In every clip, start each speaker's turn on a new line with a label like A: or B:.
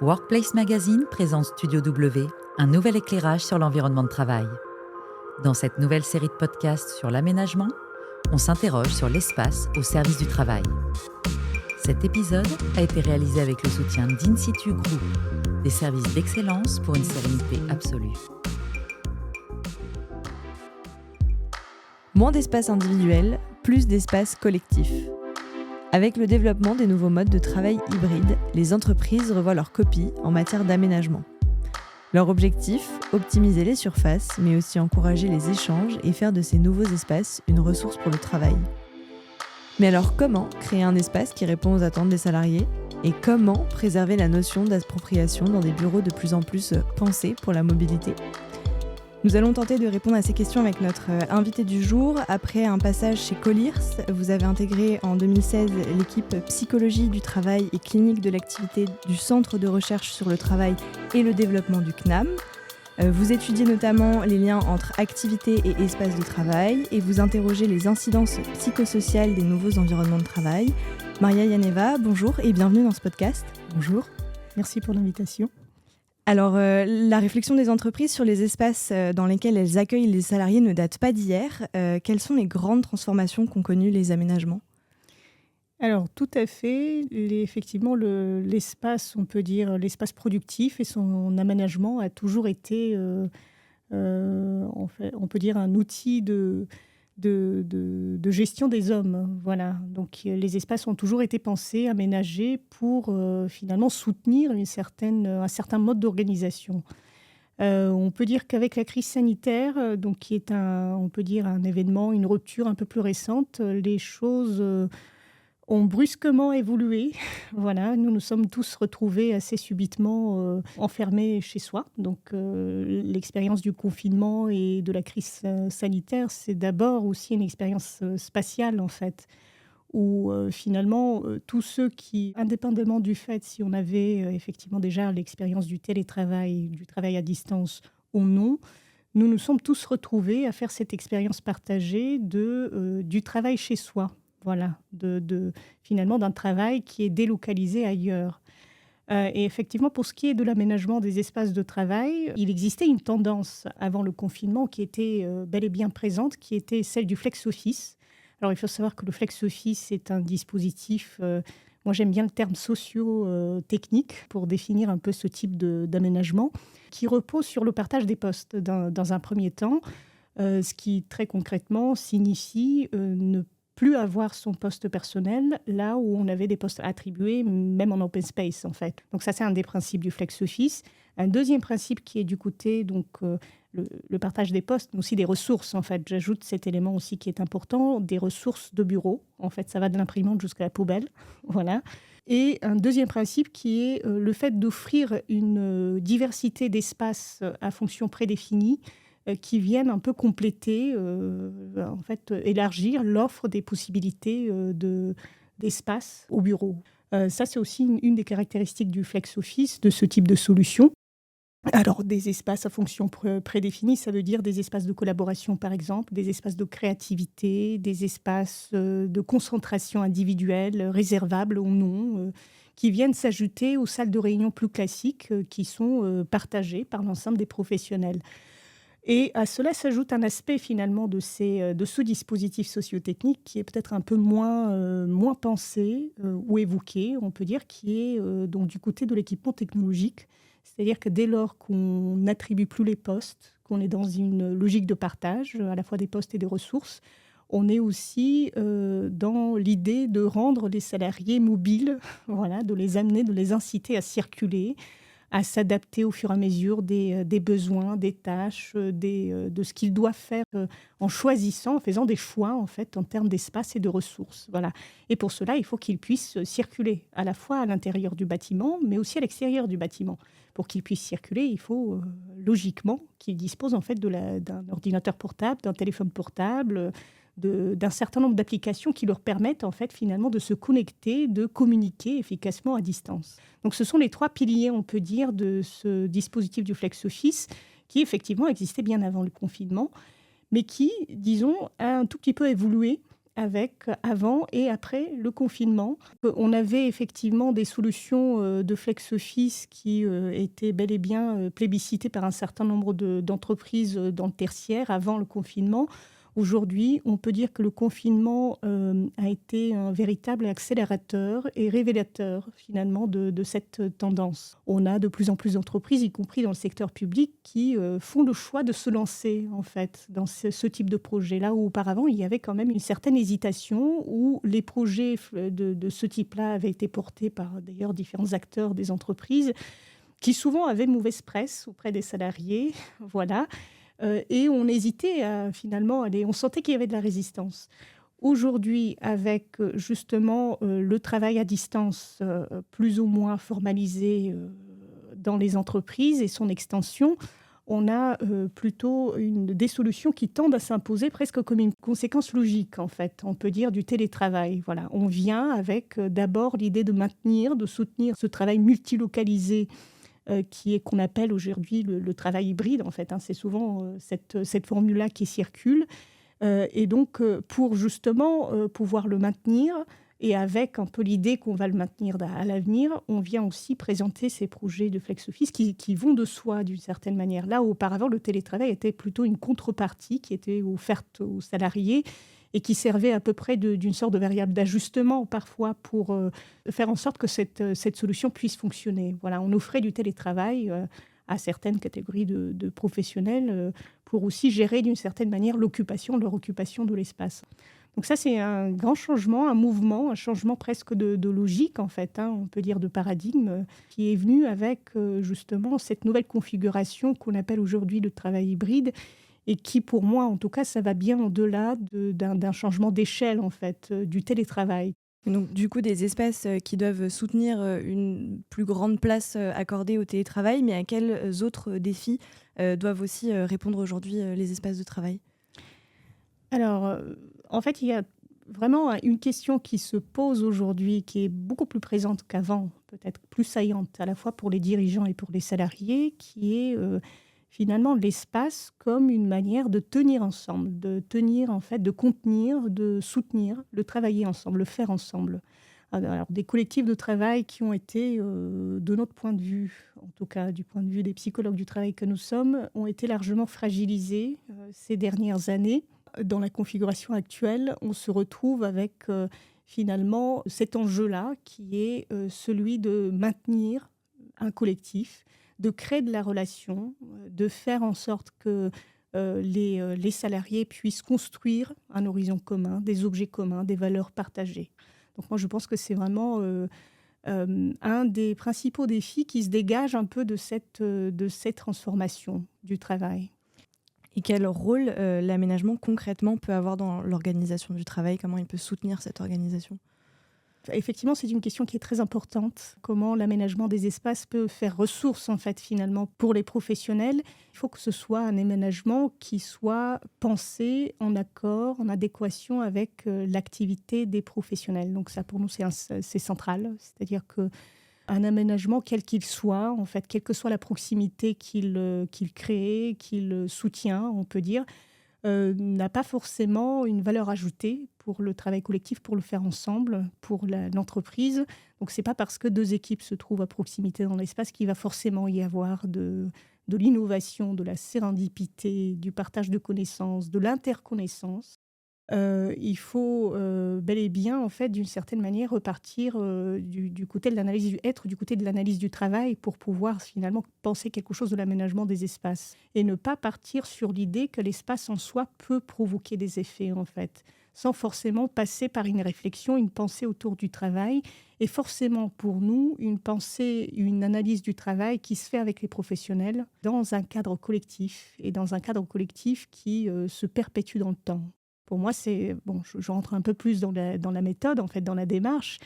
A: Workplace Magazine présente Studio W, un nouvel éclairage sur l'environnement de travail. Dans cette nouvelle série de podcasts sur l'aménagement, on s'interroge sur l'espace au service du travail. Cet épisode a été réalisé avec le soutien d'Insitu Group, des services d'excellence pour une sérénité absolue.
B: Moins d'espace individuel, plus d'espace collectif. Avec le développement des nouveaux modes de travail hybrides, les entreprises revoient leur copie en matière d'aménagement. Leur objectif, optimiser les surfaces, mais aussi encourager les échanges et faire de ces nouveaux espaces une ressource pour le travail. Mais alors comment créer un espace qui répond aux attentes des salariés ? Et comment préserver la notion d'appropriation dans des bureaux de plus en plus pensés pour la mobilité ? Nous allons tenter de répondre à ces questions avec notre invité du jour. Après un passage chez Colliers, vous avez intégré en 2016 l'équipe psychologie du travail et clinique de l'activité du Centre de recherche sur le travail et le développement du CNAM. Vous étudiez notamment les liens entre activité et espace de travail et vous interrogez les incidences psychosociales des nouveaux environnements de travail. Maria Yaneva, bonjour et bienvenue dans ce podcast.
C: Bonjour, merci pour l'invitation.
B: Alors, la réflexion des entreprises sur les espaces dans lesquels elles accueillent les salariés ne date pas d'hier. Quelles sont les grandes transformations qu'ont connues les aménagements ?
C: Alors, tout à fait. Effectivement, l'espace, on peut dire l'espace productif et son aménagement a toujours été, on peut dire, un outil de gestion des hommes. Voilà. Donc, les espaces ont toujours été pensés, aménagés pour finalement soutenir un certain mode d'organisation. On peut dire qu'avec la crise sanitaire, donc qui est on peut dire un événement, une rupture un peu plus récente, les choses ont brusquement évolué. Voilà, nous nous sommes tous retrouvés assez subitement enfermés chez soi. Donc, l'expérience du confinement et de la crise sanitaire, c'est d'abord aussi une expérience spatiale, en fait, où finalement, tous ceux qui, indépendamment du fait si on avait effectivement déjà l'expérience du télétravail, du travail à distance ou non, nous nous sommes tous retrouvés à faire cette expérience partagée du travail chez soi. Voilà, finalement d'un travail qui est délocalisé ailleurs. Et effectivement, pour ce qui est de l'aménagement des espaces de travail, il existait une tendance avant le confinement qui était bel et bien présente, qui était celle du flex-office. Alors, il faut savoir que le flex-office est un dispositif, moi j'aime bien le terme socio-technique pour définir un peu ce type d'aménagement, qui repose sur le partage des postes dans un premier temps, ce qui très concrètement signifie ne plus avoir son poste personnel là où on avait des postes attribués, même en open space en fait. Donc ça, c'est un des principes du flex-office. Un deuxième principe qui est du côté, donc le partage des postes, mais aussi des ressources en fait. J'ajoute cet élément aussi qui est important, des ressources de bureau. En fait, ça va de l'imprimante jusqu'à la poubelle. Voilà. Et un deuxième principe qui est le fait d'offrir une diversité d'espaces à fonction prédéfinie qui viennent un peu compléter, en fait, élargir l'offre des possibilités d'espace au bureau. Ça, c'est aussi une des caractéristiques du flex-office, de ce type de solution. Alors, des espaces à fonction prédéfinie, ça veut dire des espaces de collaboration, par exemple, des espaces de créativité, des espaces de concentration individuelle, réservables ou non, qui viennent s'ajouter aux salles de réunion plus classiques qui sont partagées par l'ensemble des professionnels. Et à cela s'ajoute un aspect finalement de ce dispositif socio-technique qui est peut-être un peu moins pensé ou évoqué, on peut dire, qui est donc du côté de l'équipement technologique. C'est-à-dire que dès lors qu'on n'attribue plus les postes, qu'on est dans une logique de partage, à la fois des postes et des ressources, on est aussi dans l'idée de rendre les salariés mobiles, voilà, de les amener, de les inciter à circuler, à s'adapter au fur et à mesure des besoins, des tâches, de ce qu'ils doivent faire en choisissant, en faisant des choix en fait en termes d'espace et de ressources. Voilà. Et pour cela, il faut qu'ils puissent circuler à la fois à l'intérieur du bâtiment, mais aussi à l'extérieur du bâtiment. Pour qu'ils puissent circuler, il faut logiquement qu'ils disposent en fait d'un ordinateur portable, d'un téléphone portable, d'un certain nombre d'applications qui leur permettent en fait finalement de se connecter, de communiquer efficacement à distance. Donc ce sont les trois piliers, on peut dire, de ce dispositif du flex-office qui effectivement existait bien avant le confinement, mais qui, disons, a un tout petit peu évolué avec avant et après le confinement. On avait effectivement des solutions de flex office qui étaient bel et bien plébiscitées par un certain nombre d'entreprises dans le tertiaire avant le confinement. Aujourd'hui, on peut dire que le confinement a été un véritable accélérateur et révélateur finalement de cette tendance. On a de plus en plus d'entreprises, y compris dans le secteur public, qui font le choix de se lancer en fait dans ce type de projet. Là où auparavant, il y avait quand même une certaine hésitation, où les projets de ce type-là avaient été portés par d'ailleurs différents acteurs des entreprises, qui souvent avaient mauvaise presse auprès des salariés. Voilà. Et on hésitait à finalement aller. On sentait qu'il y avait de la résistance. Aujourd'hui, avec justement le travail à distance plus ou moins formalisé dans les entreprises et son extension, on a plutôt des solutions qui tendent à s'imposer presque comme une conséquence logique, en fait, on peut dire, du télétravail. Voilà. On vient avec d'abord l'idée de maintenir, de soutenir ce travail multilocalisé qu'on appelle aujourd'hui le travail hybride, en fait. C'est souvent cette formule-là qui circule. Et donc, pour justement pouvoir le maintenir, et avec un peu l'idée qu'on va le maintenir à l'avenir, on vient aussi présenter ces projets de flex office qui vont de soi d'une certaine manière. Là, auparavant, le télétravail était plutôt une contrepartie qui était offerte aux salariés et qui servait à peu près d'une sorte de variable d'ajustement parfois pour faire en sorte que cette solution puisse fonctionner. Voilà, on offrait du télétravail à certaines catégories de professionnels pour aussi gérer d'une certaine manière leur occupation de l'espace. Donc ça, c'est un grand changement, un mouvement, un changement presque de logique, en fait, on peut dire de paradigme, qui est venu avec justement cette nouvelle configuration qu'on appelle aujourd'hui le travail hybride, et qui, pour moi, en tout cas, ça va bien au-delà d'un changement d'échelle, en fait, du télétravail.
B: Donc, du coup, des espaces qui doivent soutenir une plus grande place accordée au télétravail, mais à quels autres défis doivent aussi répondre aujourd'hui les espaces de travail ?
C: Alors, en fait, il y a vraiment une question qui se pose aujourd'hui, qui est beaucoup plus présente qu'avant, peut-être plus saillante, à la fois pour les dirigeants et pour les salariés, qui est finalement l'espace comme une manière de tenir ensemble, de contenir, de soutenir, de travailler ensemble, le faire ensemble. Alors, des collectifs de travail qui ont été, de notre point de vue, en tout cas du point de vue des psychologues du travail que nous sommes, ont été largement fragilisés ces dernières années. Dans la configuration actuelle, on se retrouve avec finalement cet enjeu-là qui est celui de maintenir un collectif, de créer de la relation, de faire en sorte que les salariés puissent construire un horizon commun, des objets communs, des valeurs partagées. Donc moi, je pense que c'est vraiment un des principaux défis qui se dégage un peu de cette transformation du travail.
B: Et quel rôle l'aménagement concrètement peut avoir dans l'organisation du travail ? Comment il peut soutenir cette organisation ?
C: Effectivement, c'est une question qui est très importante. Comment l'aménagement des espaces peut faire ressource, en fait, finalement, pour les professionnels. Il faut que ce soit un aménagement qui soit pensé en accord, en adéquation avec l'activité des professionnels. Donc ça, pour nous, c'est central. C'est-à-dire qu'un aménagement, quel qu'il soit, en fait, quelle que soit la proximité qu'il crée, qu'il soutient, on peut dire, n'a pas forcément une valeur ajoutée pour le travail collectif, pour le faire ensemble, pour l'entreprise. Donc, ce n'est pas parce que deux équipes se trouvent à proximité dans l'espace qu'il va forcément y avoir de l'innovation, de la sérendipité, du partage de connaissances, de l'interconnaissance. Il faut bel et bien, en fait, d'une certaine manière, repartir du côté de l'analyse du être, du côté de l'analyse du travail, pour pouvoir finalement penser quelque chose de l'aménagement des espaces. Et ne pas partir sur l'idée que l'espace en soi peut provoquer des effets, en fait, sans forcément passer par une réflexion, une pensée autour du travail. Et forcément, pour nous, une pensée, une analyse du travail qui se fait avec les professionnels dans un cadre collectif, et dans un cadre collectif qui se perpétue dans le temps. Pour moi, je rentre un peu plus dans la méthode, en fait, dans la démarche,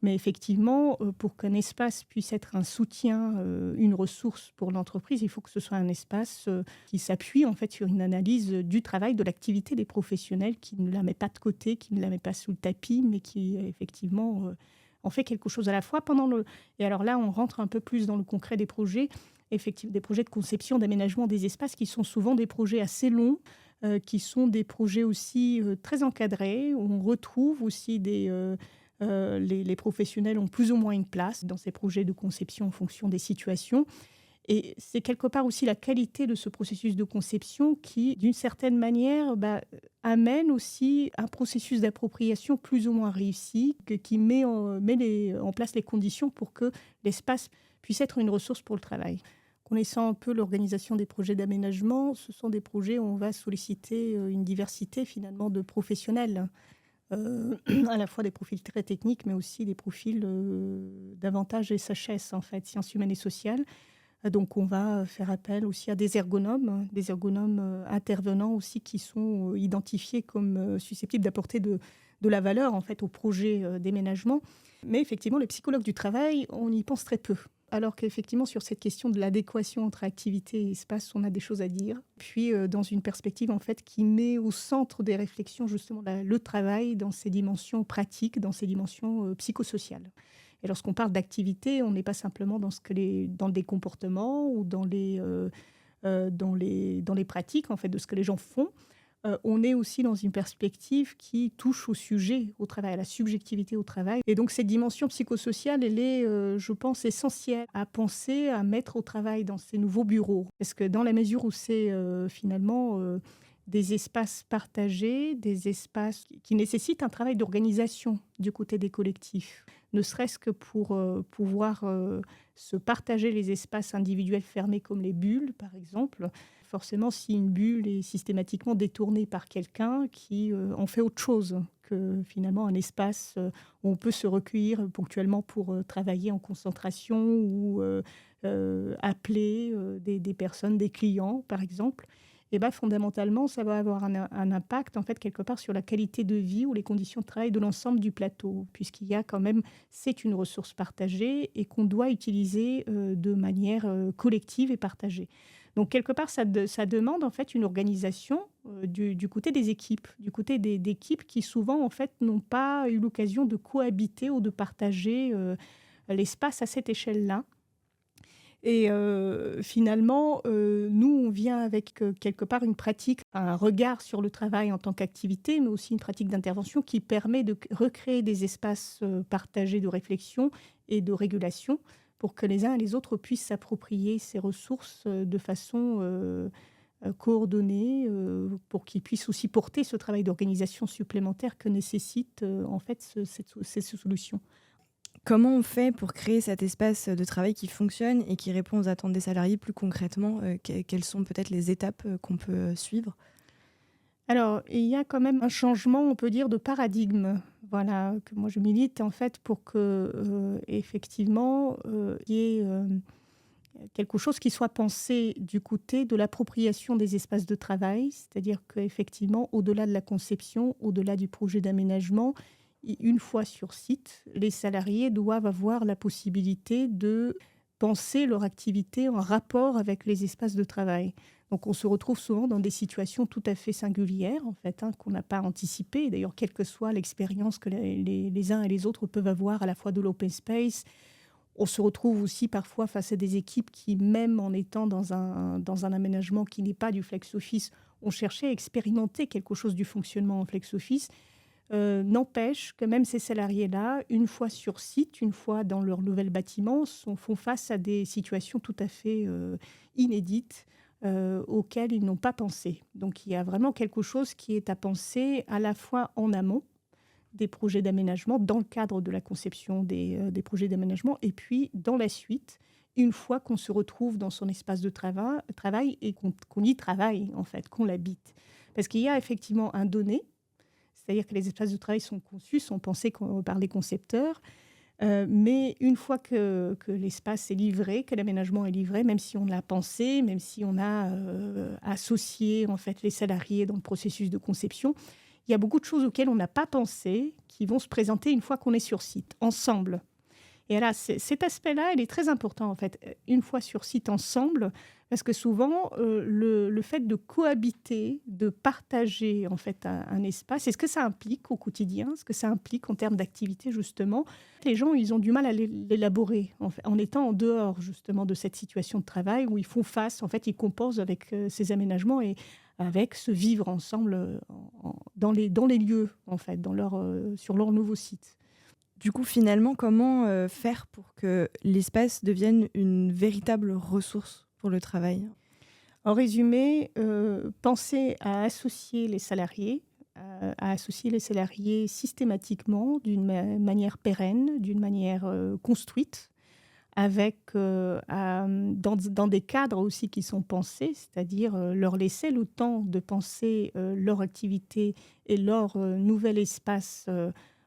C: mais effectivement, pour qu'un espace puisse être un soutien, une ressource pour l'entreprise, il faut que ce soit un espace qui s'appuie, en fait, sur une analyse du travail, de l'activité des professionnels, qui ne la met pas de côté, qui ne la met pas sous le tapis, mais qui, effectivement, en fait quelque chose à la fois Et alors là, on rentre un peu plus dans le concret des projets, effectivement, des projets de conception, d'aménagement des espaces, qui sont souvent des projets assez longs, qui sont des projets aussi très encadrés. On retrouve aussi les professionnels ont plus ou moins une place dans ces projets de conception en fonction des situations. Et c'est quelque part aussi la qualité de ce processus de conception qui, d'une certaine manière, amène aussi un processus d'appropriation plus ou moins réussi, qui met en place les conditions pour que l'espace puisse être une ressource pour le travail. Connaissant un peu l'organisation des projets d'aménagement, ce sont des projets où on va solliciter une diversité finalement de professionnels, à la fois des profils très techniques, mais aussi des profils davantage SHS, en fait, sciences humaines et sociales. Donc, on va faire appel aussi à des ergonomes intervenants aussi qui sont identifiés comme susceptibles d'apporter de la valeur en fait au projet d'aménagement. Mais effectivement, les psychologues du travail, on y pense très peu. Alors qu'effectivement, sur cette question de l'adéquation entre activité et espace, on a des choses à dire. Puis, dans une perspective en fait qui met au centre des réflexions justement le travail dans ses dimensions pratiques, dans ses dimensions psychosociales. Et lorsqu'on parle d'activité, on n'est pas simplement dans des comportements ou dans les pratiques en fait, de ce que les gens font. On est aussi dans une perspective qui touche au sujet, au travail, à la subjectivité au travail. Et donc cette dimension psychosociale, elle est, je pense, essentielle à penser, à mettre au travail dans ces nouveaux bureaux. Parce que dans la mesure où c'est finalement des espaces partagés, des espaces qui nécessitent un travail d'organisation du côté des collectifs, ne serait-ce que pour pouvoir se partager les espaces individuels fermés comme les bulles, par exemple. Forcément, si une bulle est systématiquement détournée par quelqu'un qui en fait autre chose que finalement un espace où on peut se recueillir ponctuellement pour travailler en concentration ou appeler des personnes, des clients, par exemple, et fondamentalement, ça va avoir un impact, en fait, quelque part, sur la qualité de vie ou les conditions de travail de l'ensemble du plateau, puisqu'il y a quand même, c'est une ressource partagée et qu'on doit utiliser de manière collective et partagée. Donc, quelque part, ça demande, en fait, une organisation du côté des équipes, du côté d'équipes qui, souvent, en fait, n'ont pas eu l'occasion de cohabiter ou de partager l'espace à cette échelle-là. Et finalement, nous, on vient avec quelque part une pratique, un regard sur le travail en tant qu'activité, mais aussi une pratique d'intervention qui permet de recréer des espaces partagés de réflexion et de régulation pour que les uns et les autres puissent s'approprier ces ressources de façon coordonnée, pour qu'ils puissent aussi porter ce travail d'organisation supplémentaire que nécessite en fait ces solutions.
B: Comment on fait pour créer cet espace de travail qui fonctionne et qui répond aux attentes des salariés plus concrètement? Quelles sont peut-être les étapes qu'on peut suivre?
C: Alors, il y a quand même un changement, on peut dire, de paradigme. Voilà, que moi je milite en fait pour que, effectivement, il y ait quelque chose qui soit pensé du côté de l'appropriation des espaces de travail, c'est-à-dire qu'effectivement, au-delà de la conception, au-delà du projet d'aménagement, une fois sur site, les salariés doivent avoir la possibilité de penser leur activité en rapport avec les espaces de travail. Donc on se retrouve souvent dans des situations tout à fait singulières, en fait, qu'on n'a pas anticipées. D'ailleurs, quelle que soit l'expérience que les uns et les autres peuvent avoir à la fois de l'open space, on se retrouve aussi parfois face à des équipes qui, même en étant dans un aménagement qui n'est pas du flex-office, ont cherché à expérimenter quelque chose du fonctionnement en flex-office. N'empêche que même ces salariés-là, une fois sur site, une fois dans leur nouvel bâtiment, font face à des situations tout à fait inédites auxquelles ils n'ont pas pensé. Donc il y a vraiment quelque chose qui est à penser à la fois en amont des projets d'aménagement, dans le cadre de la conception des projets d'aménagement, et puis dans la suite, une fois qu'on se retrouve dans son espace de travail et qu'on y travaille, en fait, qu'on l'habite. Parce qu'il y a effectivement un donné, c'est-à-dire que les espaces de travail sont conçus, sont pensés par les concepteurs, mais une fois que l'espace est livré, que l'aménagement est livré, même si on l'a pensé, même si on a associé en fait les salariés dans le processus de conception, il y a beaucoup de choses auxquelles on n'a pas pensé qui vont se présenter une fois qu'on est sur site, ensemble. Et là, cet aspect-là, il est très important, en fait, une fois sur site ensemble, parce que souvent, le fait de cohabiter, de partager, en fait, un espace, et ce que ça implique au quotidien, ce que ça implique en termes d'activité, justement, les gens, ils ont du mal à l'élaborer, en étant en dehors, justement, de cette situation de travail où ils font face, en fait, ils composent avec ces aménagements et avec ce vivre ensemble dans les lieux, en fait, sur leur nouveau site.
B: Du coup, finalement, comment faire pour que l'espace devienne une véritable ressource pour le travail ?
C: En résumé, penser à associer les salariés, systématiquement, d'une manière pérenne, d'une manière construite, avec dans des cadres aussi qui sont pensés, c'est-à-dire leur laisser le temps de penser leur activité et leur nouvel espace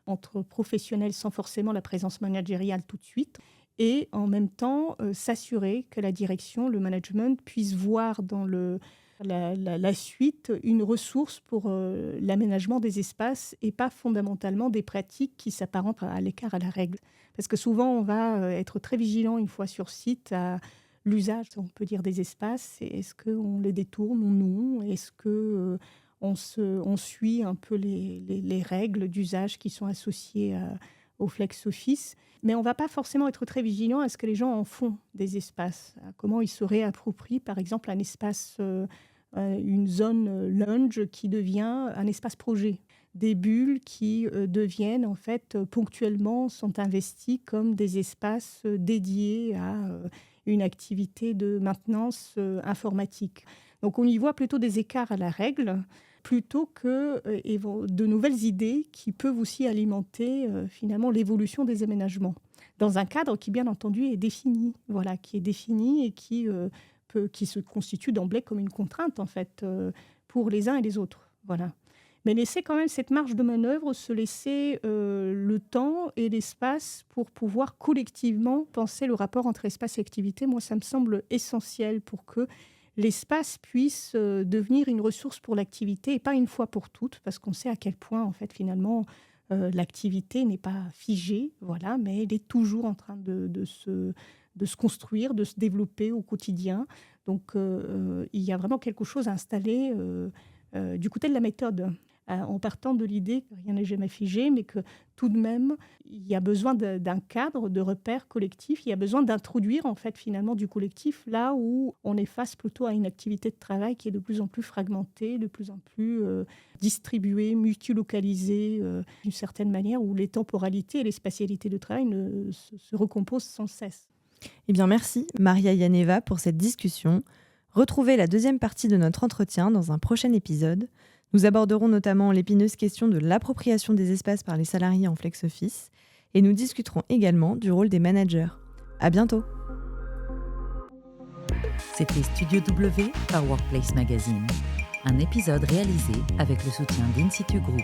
C: entre professionnels sans forcément la présence managériale tout de suite, et en même temps s'assurer que la direction, le management puisse voir dans la suite une ressource pour l'aménagement des espaces et pas fondamentalement des pratiques qui s'apparentent à l'écart à la règle. Parce que souvent, on va être très vigilant une fois sur site à l'usage, on peut dire, des espaces. Est-ce qu'on les détourne ou non ? Est-ce qu'on suit un peu les règles d'usage qui sont associées au flex office ? Mais on ne va pas forcément être très vigilant à ce que les gens en font des espaces. À comment ils se réapproprient, par exemple, un espace, une zone lounge qui devient un espace projet. Des bulles qui deviennent, en fait, ponctuellement, sont investies comme des espaces dédiés à une activité de maintenance informatique. Donc, on y voit plutôt des écarts à la règle, plutôt que de nouvelles idées qui peuvent aussi alimenter finalement l'évolution des aménagements. Dans un cadre qui, bien entendu, est défini, et qui se constitue d'emblée comme une contrainte, en fait, pour les uns et les autres. Voilà. Mais laisser quand même cette marge de manœuvre, se laisser le temps et l'espace pour pouvoir collectivement penser le rapport entre espace et activité. Moi, ça me semble essentiel pour que l'espace puisse devenir une ressource pour l'activité et pas une fois pour toutes, parce qu'on sait à quel point, en fait, finalement, l'activité n'est pas figée, voilà, mais elle est toujours en train de se construire, de se développer au quotidien. Donc, il y a vraiment quelque chose à installer du côté de la méthode, en partant de l'idée que rien n'est jamais figé, mais que tout de même, il y a besoin d'un cadre, de repères collectifs. Il y a besoin d'introduire, en fait, finalement, du collectif là où on est face plutôt à une activité de travail qui est de plus en plus fragmentée, de plus en plus distribuée, multilocalisée, d'une certaine manière, où les temporalités et les spatialités de travail se recomposent sans cesse.
B: Eh bien, merci Maria Yaneva pour cette discussion. Retrouvez la deuxième partie de notre entretien dans un prochain épisode. Nous aborderons notamment l'épineuse question de l'appropriation des espaces par les salariés en flex office et nous discuterons également du rôle des managers. À bientôt.
A: C'était Studio W par Workplace Magazine, un épisode réalisé avec le soutien d'Insitu Group.